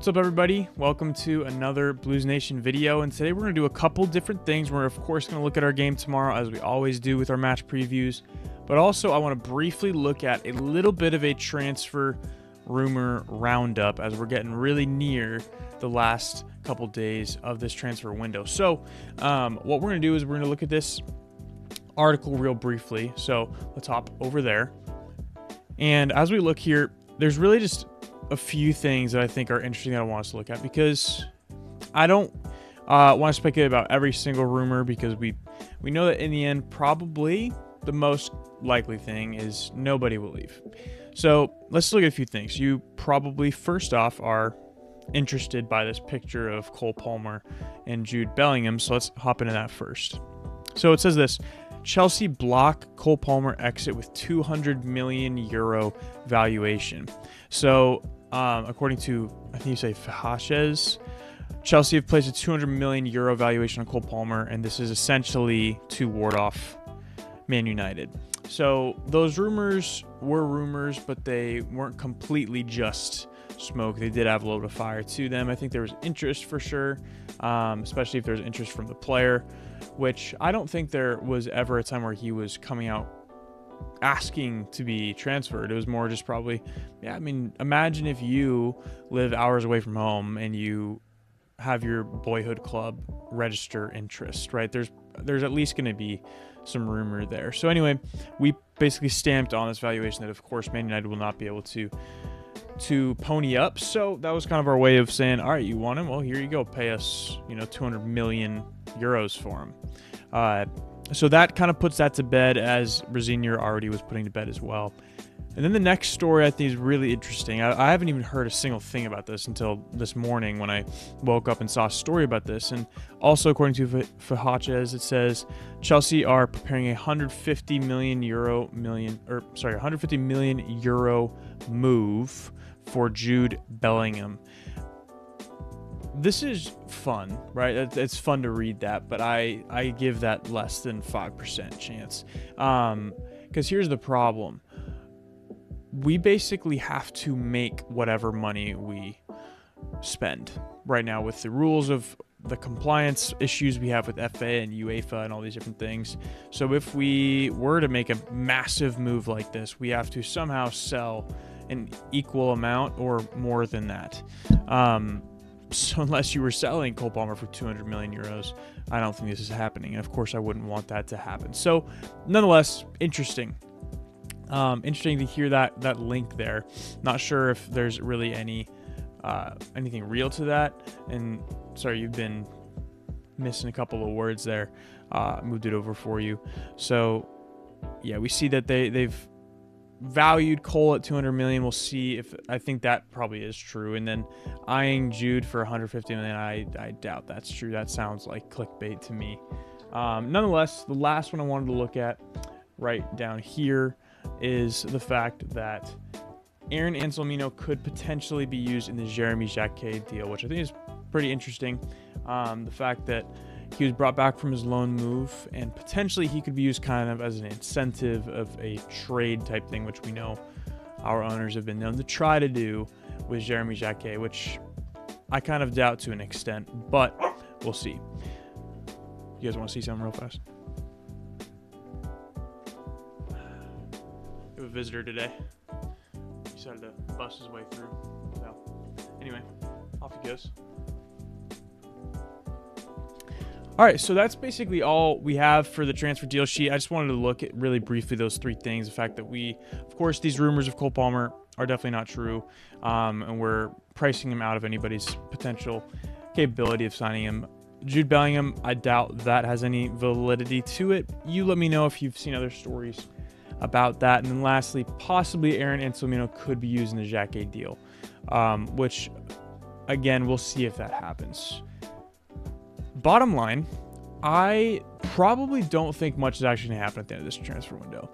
What's up, everybody? Welcome to another Blues Nation video, and today we're going to do a couple different things. We're of course going to look at our game tomorrow, as we always do with our match previews, but also I want to briefly look at a little bit of a transfer rumor roundup as we're getting really near the last couple days of this transfer window. So what we're going to do is we're going to look at this article real briefly. So let's hop over there, and as we look here, there's really just a few things that I think are interesting that I want us to look at, because I don't want to speculate about every single rumor, because we know that in the end probably the most likely thing is nobody will leave. So let's look at a few things. You probably first off are interested by this picture of Cole Palmer and Jude Bellingham, so let's hop into that first. So it says this: Chelsea block Cole Palmer exit with €200 million valuation. So according to, I think you say Fahaches, Chelsea have placed a €200 million valuation on Cole Palmer, and this is essentially to ward off Man United. So those rumors were rumors, but they weren't completely just smoke. They did have a little bit of fire to them. I think there was interest for sure, especially if there's interest from the player, which I don't think there was ever a time where he was coming out asking to be transferred. It was more just probably, yeah, I mean, imagine if you live hours away from home and you have your boyhood club register interest, right? There's at least going to be some rumor there. So anyway, we basically stamped on this valuation that of course Man United will not be able to pony up. So that was kind of our way of saying, all right, you want him? Well, here you go. Pay us, €200 million for him. So that kind of puts that to bed, as Rosignol already was putting to bed as well. And then the next story I think is really interesting. I haven't even heard a single thing about this until this morning when I woke up and saw a story about this. And also according to Fahaches, it says Chelsea are preparing a €150 million move for Jude Bellingham. This is fun, right? It's fun to read that, but I give that less than 5% chance. Because here's the problem. We basically have to make whatever money we spend right now with the rules of the compliance issues we have with FA and UEFA and all these different things. So if we were to make a massive move like this, we have to somehow sell an equal amount or more than that. So unless you were selling Cole Palmer for €200 million, I don't think this is happening. And of course, I wouldn't want that to happen. So nonetheless, interesting. Interesting to hear that link there. Not sure if there's really anything real to that. And sorry, you've been missing a couple of words there. Moved it over for you. So yeah, we see that they've valued Cole at $200 million. We'll see if I think that probably is true. And then eyeing Jude for $150 million, I doubt that's true. That sounds like clickbait to me. Nonetheless, the last one I wanted to look at right down here is the fact that Aaron Anselmino could potentially be used in the Jeremy Jacquet deal, which I think is pretty interesting. The fact that he was brought back from his loan move, and potentially he could be used kind of as an incentive of a trade type thing, which we know our owners have been known to try to do with Jeremy Jacquet, which I kind of doubt to an extent, but we'll see. You guys want to see something real fast? We have a visitor today. He decided to bust his way through. So anyway, off he goes. All right, so that's basically all we have for the transfer deal sheet. I just wanted to look at really briefly those three things. The fact that of course, these rumors of Cole Palmer are definitely not true, and we're pricing him out of anybody's potential capability of signing him. Jude Bellingham, I doubt that has any validity to it. You let me know if you've seen other stories about that. And then lastly, possibly Aaron Anselmino could be used in the Jacquet deal, which, again, we'll see if that happens. Bottom line, I probably don't think much is actually going to happen at the end of this transfer window.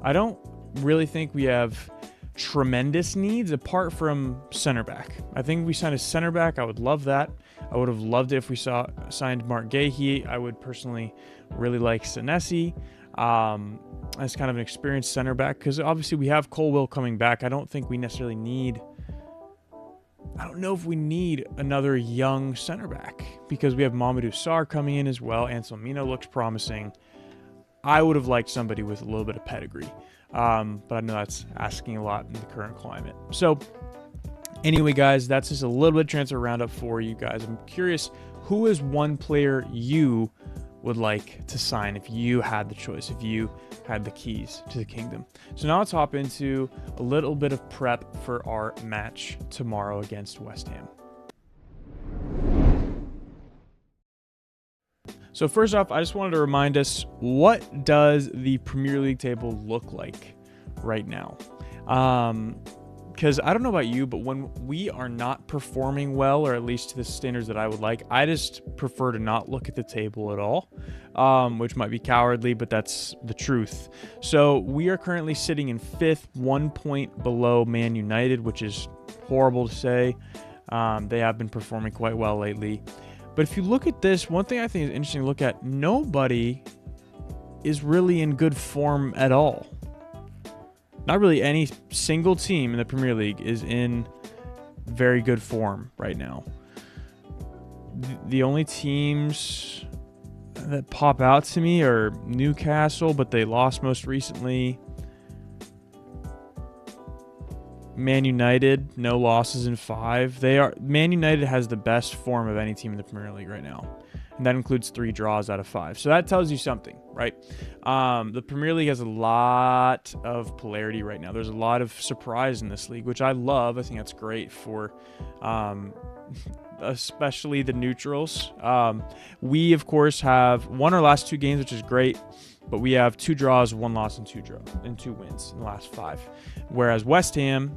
I don't really think we have tremendous needs apart from center back. I think we signed a center back. I would love that. I would have loved it if we signed Mark Gahey. I would personally really like Senesi as kind of an experienced center back, because obviously we have Colwill coming back. I don't think we necessarily need I don't know if we need another young center back because we have Mamadou Sarr coming in as well. Anselmino looks promising. I would have liked somebody with a little bit of pedigree, but I know that's asking a lot in the current climate. So anyway, guys, that's just a little bit of transfer roundup for you guys. I'm curious, who is one player you would like to sign if you had the choice, if you had the keys to the kingdom? So now let's hop into a little bit of prep for our match tomorrow against West Ham. So first off, I just wanted to remind us, what does the Premier League table look like right now? Because I don't know about you, but when we are not performing well, or at least to the standards that I would like, I just prefer to not look at the table at all, which might be cowardly, but that's the truth. So we are currently sitting in 5th, 1 point below Man United, which is horrible to say. They have been performing quite well lately. But if you look at this, one thing I think is interesting to look at, nobody is really in good form at all. Not really any single team in the Premier League is in very good form right now. The only teams that pop out to me are Newcastle, but they lost most recently. Man United, no losses in 5. Man United has the best form of any team in the Premier League right now, and that includes 3 draws out of 5. So that tells you something, right? The Premier League has a lot of polarity right now. There's a lot of surprise in this league, which I love. I think that's great for especially the neutrals. We, of course, have won our last 2 games, which is great, but we have 2 draws, 1 loss, and 2 wins in the last 5. Whereas West Ham,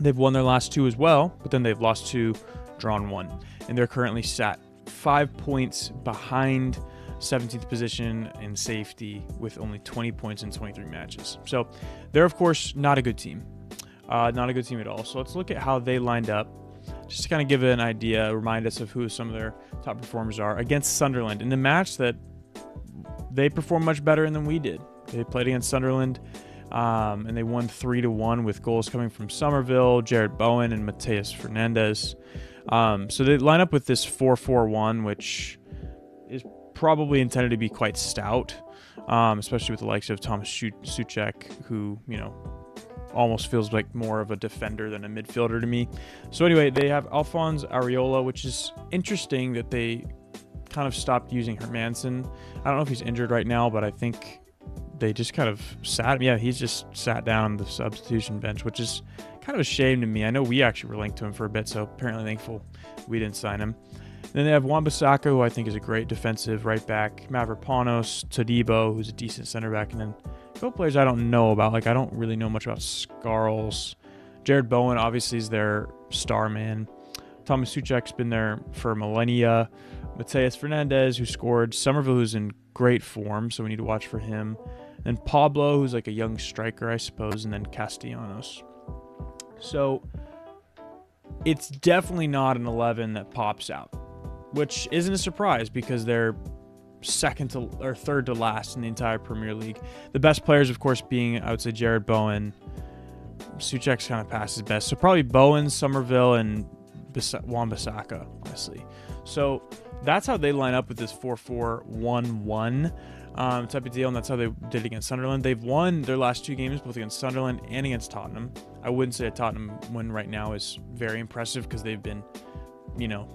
they've won their last 2 as well, but then they've lost 2, drawn 1, and they're currently sat 5 points behind 17th position in safety with only 20 points in 23 matches. So they're, of course, not a good team. Not a good team at all. So let's look at how they lined up, just to kind of give it an idea, remind us of who some of their top performers are against Sunderland in the match that they performed much better than we did. They played against Sunderland, and they won 3-1 with goals coming from Somerville, Jared Bowen, and Mateus Fernandez. So they line up with this 4-4-1, which is probably intended to be quite stout, especially with the likes of Thomas Souček, who, almost feels like more of a defender than a midfielder to me. So anyway, they have Alphonse Areola, which is interesting that they kind of stopped using Hermansen. I don't know if he's injured right now, but I think they just kind of he's just sat down on the substitution bench, which is kind of a shame to me. I know we actually were linked to him for a bit, so apparently thankful we didn't sign him. And then they have Wan-Bissaka, who I think is a great defensive right back, Mavropanos, Todibo, who's a decent center back, and then a couple players I don't know about. I don't really know much about Scarles. Jared Bowen obviously is their star man. Thomas Souček's been there for millennia. Mateus Fernandez, who scored. Somerville, who's in great form, so we need to watch for him. And Pablo, who's like a young striker, I suppose, and then Castellanos. So it's definitely not an 11 that pops out, which isn't a surprise because they're third to last in the entire Premier League. The best players, of course, being, I would say, Jared Bowen. Souček's kind of past his best. So probably Bowen, Somerville, and Wan-Bissaka, honestly. So that's how they line up with this 4-4-1-1 type of deal, and that's how they did against Sunderland. They've won their last 2 games, both against Sunderland and against Tottenham. I wouldn't say a Tottenham win right now is very impressive because they've been,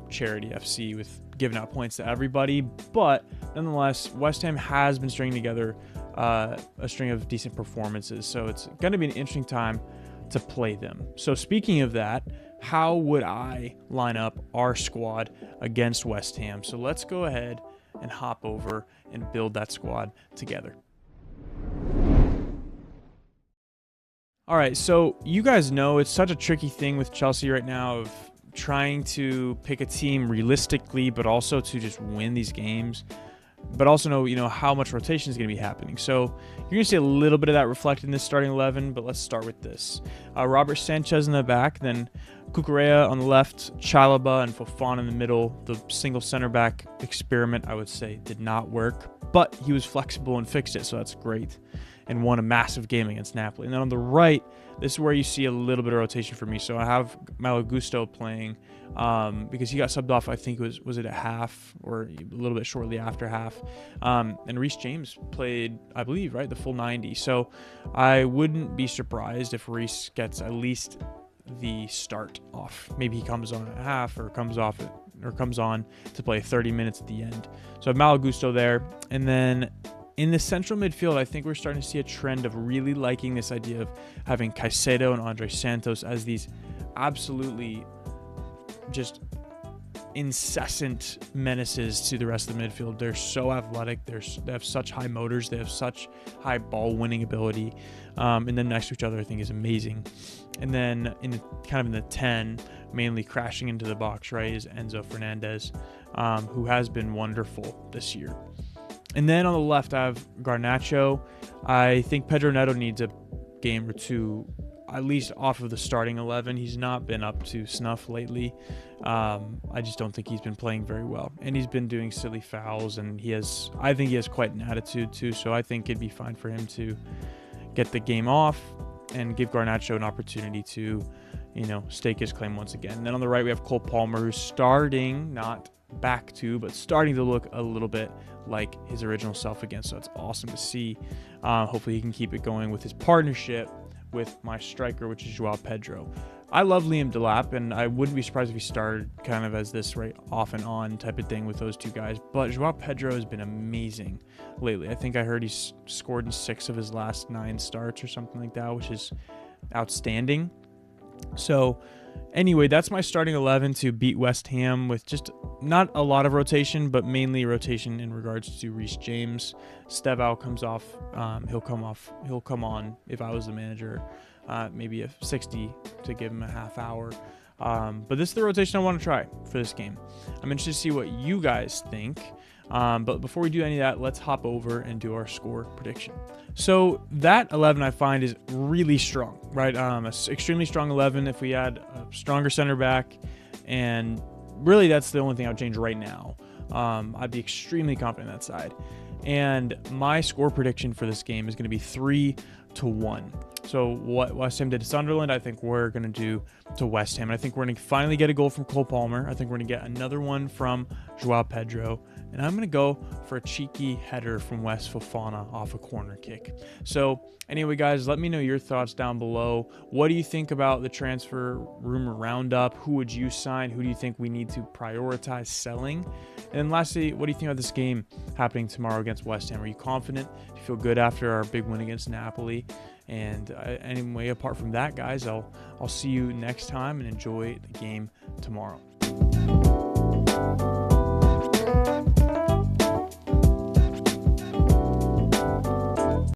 charity FC with giving out points to everybody. But nonetheless, West Ham has been stringing together a string of decent performances, so it's going to be an interesting time to play them. So speaking of that, how would I line up our squad against West Ham? So let's go ahead and hop over and build that squad together. All right, so you guys know it's such a tricky thing with Chelsea right now of trying to pick a team realistically, but also to just win these games, but also know, how much rotation is going to be happening. So you're going to see a little bit of that reflected in this starting 11, but let's start with this. Robert Sanchez in the back, then Cucurella on the left, Chalobah and Fofana in the middle. The single center back experiment, I would say, did not work, but he was flexible and fixed it, so that's great, and won a massive game against Napoli. And then on the right, this is where you see a little bit of rotation for me. So I have Malo Gusto playing because he got subbed off, I think was it at half or a little bit shortly after half. And Reece James played, I believe, right, the full 90. So I wouldn't be surprised if Reece gets at least the start off. Maybe he comes on at half or comes on to play 30 minutes at the end. So I have Malo Gusto there. And then in the central midfield, I think we're starting to see a trend of really liking this idea of having Caicedo and Andre Santos as these absolutely just incessant menaces to the rest of the midfield. They're so athletic. They have such high motors. They have such high ball winning ability. And then next to each other, I think is amazing. And then in the 10, mainly crashing into the box, right, is Enzo Fernandez, who has been wonderful this year. And then on the left, I have Garnacho. I think Pedro Neto needs a game or two, at least off of the starting 11. He's not been up to snuff lately. I just don't think he's been playing very well. And he's been doing silly fouls, and I think he has quite an attitude too. So I think it'd be fine for him to get the game off and give Garnacho an opportunity to, stake his claim once again. And then on the right, we have Cole Palmer, who's starting, not back to, but starting to look a little bit like his original self again. So it's awesome to see. Hopefully he can keep it going with his partnership with my striker, which is Joao Pedro. I love Liam Delap, and I wouldn't be surprised if he started kind of as this right off and on type of thing with those two guys. But Joao Pedro has been amazing lately. I think I heard he's scored in 6 of his last 9 starts or something like that, which is outstanding. So anyway, that's my starting 11 to beat West Ham with just not a lot of rotation, but mainly rotation in regards to Reece James. Stevao comes off. He'll come on if I was the manager, maybe a 60 to give him a half hour. But this is the rotation I want to try for this game. I'm interested to see what you guys think. But before we do any of that, let's hop over and do our score prediction. So that 11 I find is really strong, right? An extremely strong 11 if we add a stronger center back, and really that's the only thing I would change right now. I'd be extremely confident on that side. And my score prediction for this game is going to be 3-1. So what West Ham did to Sunderland, I think we're going to do to West Ham. And I think we're going to finally get a goal from Cole Palmer. I think we're going to get another one from Joao Pedro. And I'm going to go for a cheeky header from Wes Fofana off a corner kick. So anyway, guys, let me know your thoughts down below. What do you think about the transfer rumor roundup? Who would you sign? Who do you think we need to prioritize selling? And then lastly, what do you think about this game happening tomorrow against West Ham? Are you confident? Do you feel good after our big win against Napoli? And anyway, apart from that, guys, I'll see you next time, and enjoy the game tomorrow.